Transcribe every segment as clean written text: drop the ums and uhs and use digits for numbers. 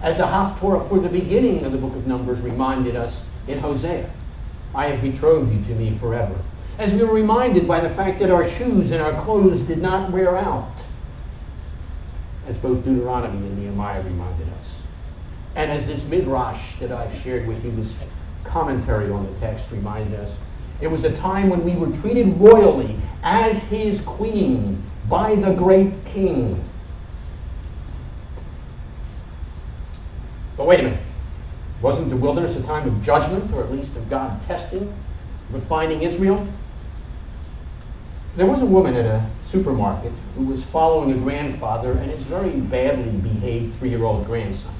As the Haftorah for the beginning of the book of Numbers reminded us in Hosea, I have betrothed you to me forever. As we were reminded by the fact that our shoes and our clothes did not wear out, as both Deuteronomy and Nehemiah reminded us. And as this midrash that I've shared with you, this commentary on the text reminded us, it was a time when we were treated royally as his queen by the great king. But wait a minute. Wasn't the wilderness a time of judgment, or at least of God testing, refining Israel? There was a woman at a supermarket who was following a grandfather and his very badly behaved 3-year-old grandson.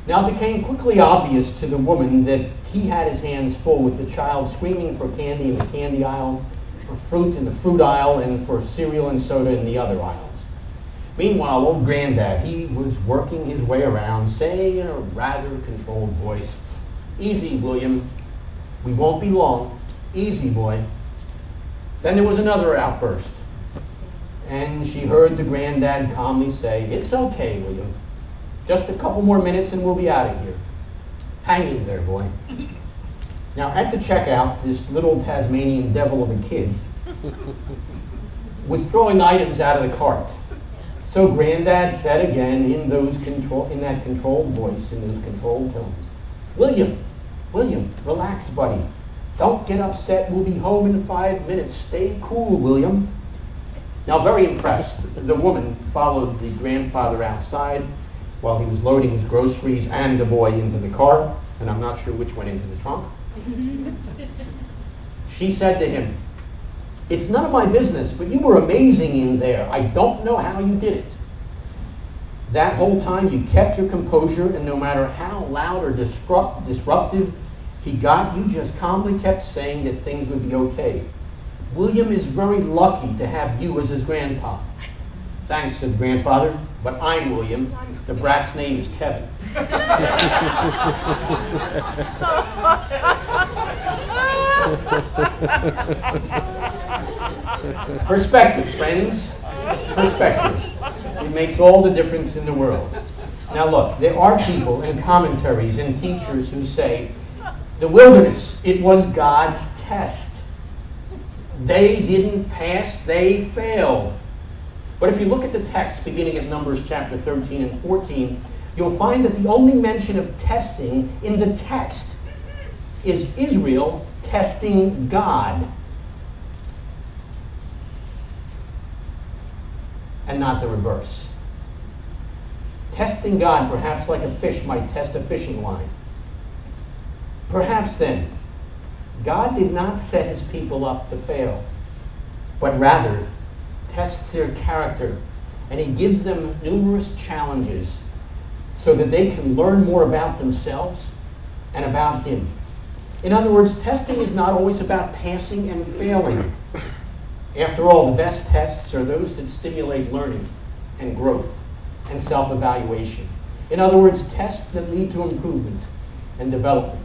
Now it became quickly obvious to the woman that he had his hands full with the child screaming for candy in the candy aisle, for fruit in the fruit aisle, and for cereal and soda in the other aisles. Meanwhile, old Granddad, he was working his way around, saying in a rather controlled voice, "Easy, William. We won't be long. Easy, boy." Then there was another outburst, and she heard the Granddad calmly say, "It's okay, William. Just a couple more minutes and we'll be out of here. Hang in there, boy." Now, at the checkout, this little Tasmanian devil of a kid was throwing items out of the cart. So Granddad said again in that controlled voice, in those controlled tones, William, relax, buddy. Don't get upset. We'll be home in 5 minutes. Stay cool, William." Now, very impressed, the woman followed the grandfather outside while he was loading his groceries and the boy into the car, and I'm not sure which went into the trunk. She said to him, "It's none of my business, but you were amazing in there. I don't know how you did it. That whole time you kept your composure, and no matter how loud or disruptive he got, you just calmly kept saying that things would be okay. William is very lucky to have you as his grandpa." "Thanks," said grandfather, "but I'm William. The brat's name is Kevin." Perspective, friends. Perspective. It makes all the difference in the world. Now look, there are people and commentaries and teachers who say, the wilderness, it was God's test. They didn't pass, they failed. But if you look at the text beginning at Numbers chapter 13 and 14, you'll find that the only mention of testing in the text is Israel testing God, and not the reverse. Testing God, perhaps like a fish might test a fishing line. Perhaps then, God did not set his people up to fail, but rather tests their character, and he gives them numerous challenges so that they can learn more about themselves and about him. In other words, testing is not always about passing and failing. After all, the best tests are those that stimulate learning and growth and self-evaluation. In other words, tests that lead to improvement and development.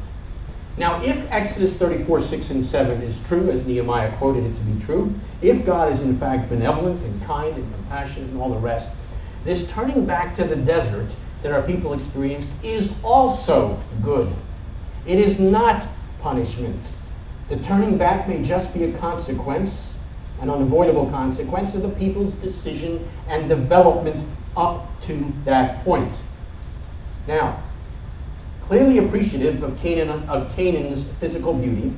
Now, if Exodus 34, 6 and 7 is true, as Nehemiah quoted it to be true, if God is in fact benevolent and kind and compassionate and all the rest, this turning back to the desert that our people experienced is also good. It is not punishment. The turning back may just be a consequence, an unavoidable consequence of the people's decision and development up to that point. Now, clearly appreciative of Canaan's physical beauty,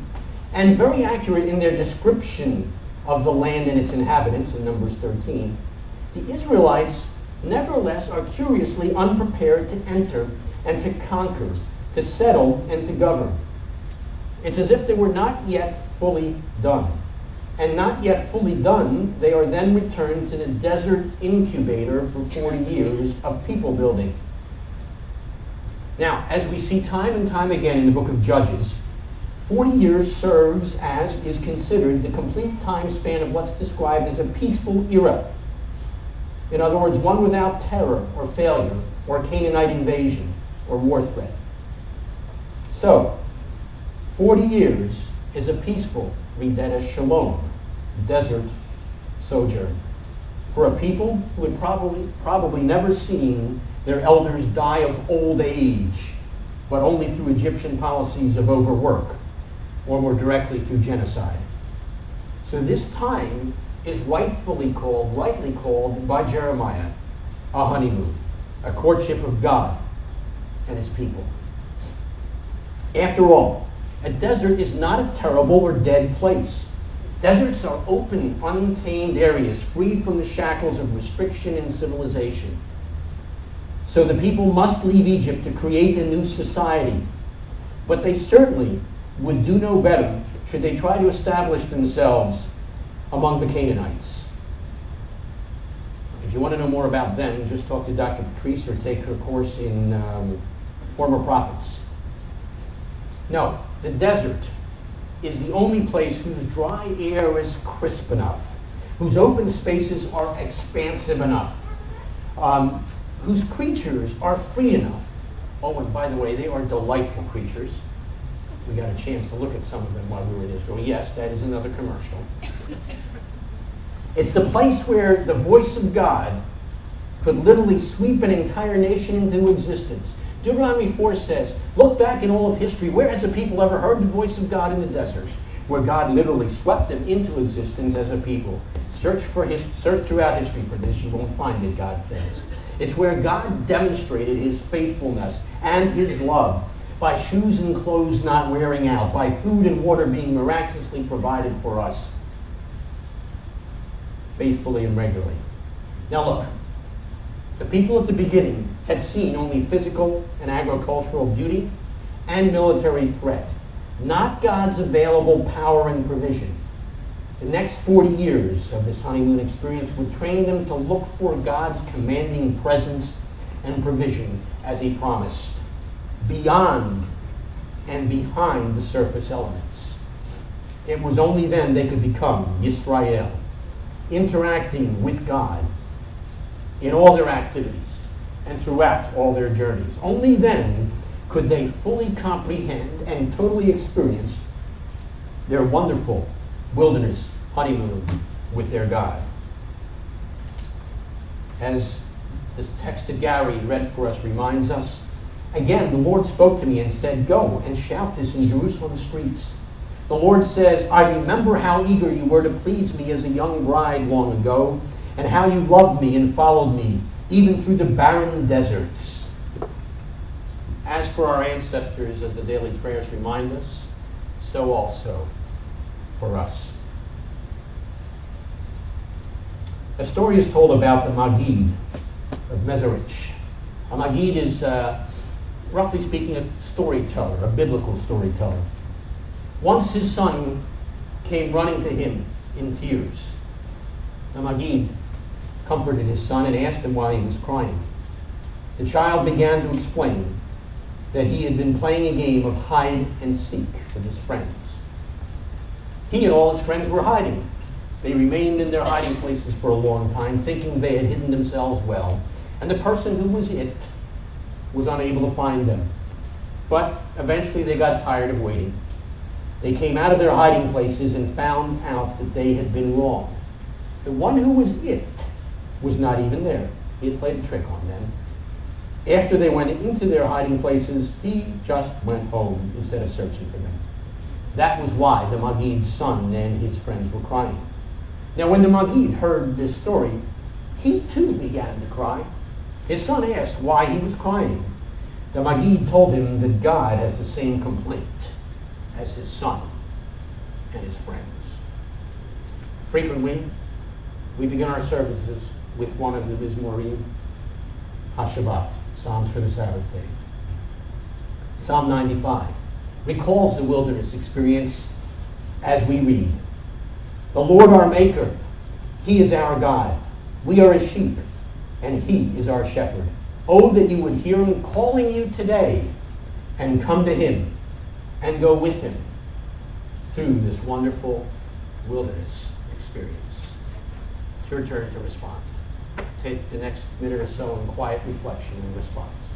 and very accurate in their description of the land and its inhabitants in Numbers 13, the Israelites nevertheless are curiously unprepared to enter and to conquer, to settle and to govern. It's as if they were not yet fully done. And not yet fully done, they are then returned to the desert incubator for 40 years of people building. Now, as we see time and time again in the book of Judges, 40 years serves as, is considered, the complete time span of what's described as a peaceful era. In other words, one without terror or failure or Canaanite invasion or war threat. So, 40 years is a peaceful, read that as shalom, desert sojourn, for a people who had probably never seen Their elders die of old age, but only through Egyptian policies of overwork, or more directly through genocide. So this time is rightly called by Jeremiah, a honeymoon, a courtship of God and his people. After all, a desert is not a terrible or dead place. Deserts are open, untamed areas, free from the shackles of restriction and civilization. So the people must leave Egypt to create a new society. But they certainly would do no better should they try to establish themselves among the Canaanites. If you want to know more about them, just talk to Dr. Patrice or take her course in Former Prophets. No, the desert is the only place whose dry air is crisp enough, whose open spaces are expansive enough, whose creatures are free enough. Oh, and by the way, they are delightful creatures. We got a chance to look at some of them while we were in Israel. Yes, that is another commercial. It's the place where the voice of God could literally sweep an entire nation into existence. Deuteronomy 4 says, look back in all of history. Where has a people ever heard the voice of God in the desert? Where God literally swept them into existence as a people. Search throughout history for this. You won't find it, God says. It's where God demonstrated his faithfulness and his love by shoes and clothes not wearing out, by food and water being miraculously provided for us, faithfully and regularly. Now look, the people at the beginning had seen only physical and agricultural beauty and military threat, not God's available power and provision. The next 40 years of this honeymoon experience would train them to look for God's commanding presence and provision as he promised, beyond and behind the surface elements. It was only then they could become Yisrael, interacting with God in all their activities and throughout all their journeys. Only then could they fully comprehend and totally experience their wonderful wilderness honeymoon with their God. As this text that Gary read for us reminds us, again, the Lord spoke to me and said, go and shout this in Jerusalem streets. The Lord says, I remember how eager you were to please me as a young bride long ago, and how you loved me and followed me, even through the barren deserts. As for our ancestors, as the daily prayers remind us, so also for us. A story is told about the Maggid of Mezerich. A Maggid is, roughly speaking, a storyteller, a biblical storyteller. Once his son came running to him in tears. The Maggid comforted his son and asked him why he was crying. The child began to explain that he had been playing a game of hide and seek with his friends. He and all his friends were hiding. They remained in their hiding places for a long time, thinking they had hidden themselves well, and the person who was it was unable to find them. But eventually they got tired of waiting. They came out of their hiding places and found out that they had been wrong. The one who was it was not even there. He had played a trick on them. After they went into their hiding places, he just went home instead of searching for them. That was why the Maggid's son and his friends were crying. Now, when the Maggid heard this story, he too began to cry. His son asked why he was crying. The Maggid told him that God has the same complaint as his son and his friends. Frequently, we begin our services with one of the Mizmorim HaShabbat, Psalms for the Sabbath day. Psalm 95 recalls the wilderness experience as we read, the Lord our Maker, he is our God. We are his sheep, and he is our shepherd. Oh, that you would hear him calling you today and come to him and go with him through this wonderful wilderness experience. It's your turn to respond. Take the next minute or so in quiet reflection and response.